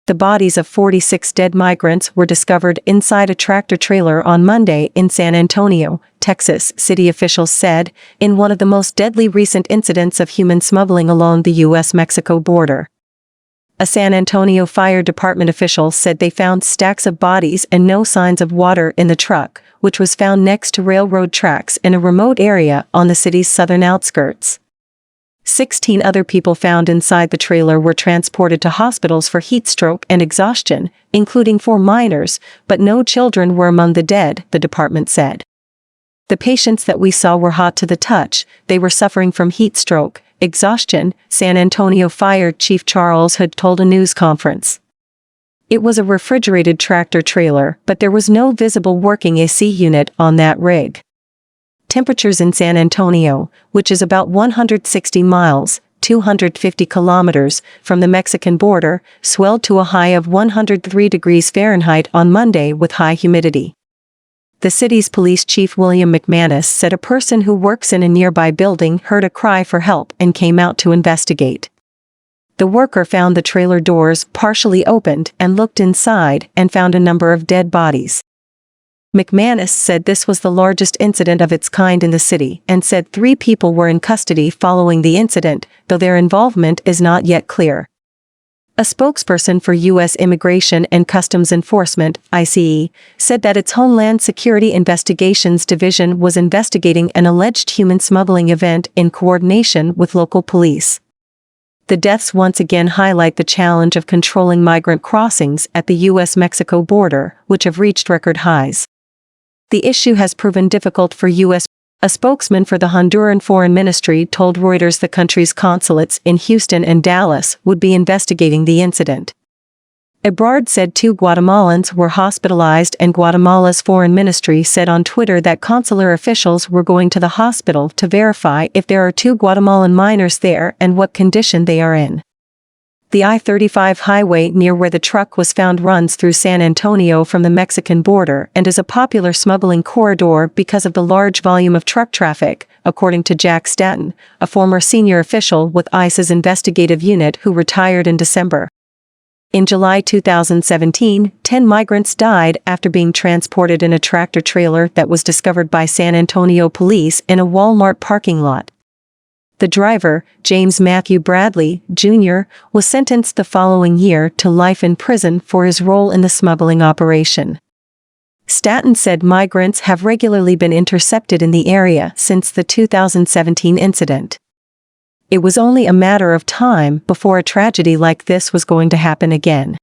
The bodies of 46 dead migrants were discovered inside a tractor-trailer on Monday in San Antonio, Texas, city officials said, in one of the most deadly recent incidents of human smuggling along the U.S.-Mexico border. A San Antonio Fire Department official said they found stacks of bodies and no signs of water in the truck, which was found next to railroad tracks in a remote area on the city's southern outskirts. 16 other people found inside the trailer were transported to hospitals for heat stroke and exhaustion, including 4 minors, but no children were among the dead, the department said. The patients that we saw were hot to the touch, they were suffering from heat stroke, exhaustion, San Antonio Fire Chief Charles Hood told a news conference. It was a refrigerated tractor-trailer, but there was no visible working AC unit on that rig. Temperatures in San Antonio, which is about 160 miles, 250 kilometers, from the Mexican border, swelled to a high of 103 degrees Fahrenheit on Monday with high humidity. The city's police chief William McManus said a person who works in a nearby building heard a cry for help and came out to investigate. The worker found the trailer doors partially opened and looked inside and found a number of dead bodies. McManus said this was the largest incident of its kind in the city and said 3 people were in custody following the incident, though their involvement is not yet clear. A spokesperson for U.S. Immigration and Customs Enforcement, ICE, said that its Homeland Security Investigations Division was investigating an alleged human smuggling event in coordination with local police. The deaths once again highlight the challenge of controlling migrant crossings at the U.S.-Mexico border, which have reached record highs. The issue has proven difficult for U.S. A spokesman for the Honduran Foreign Ministry told Reuters the country's consulates in Houston and Dallas would be investigating the incident. Ebrard said 2 Guatemalans were hospitalized, and Guatemala's foreign ministry said on Twitter that consular officials were going to the hospital to verify if there are 2 Guatemalan minors there and what condition they are in. The I-35 highway near where the truck was found runs through San Antonio from the Mexican border and is a popular smuggling corridor because of the large volume of truck traffic, according to Jack Stanton, a former senior official with ICE's investigative unit who retired in December. In July 2017, 10 migrants died after being transported in a tractor-trailer that was discovered by San Antonio police in a Walmart parking lot. The driver, James Matthew Bradley, Jr., was sentenced the following year to life in prison for his role in the smuggling operation. Stanton said migrants have regularly been intercepted in the area since the 2017 incident. It was only a matter of time before a tragedy like this was going to happen again.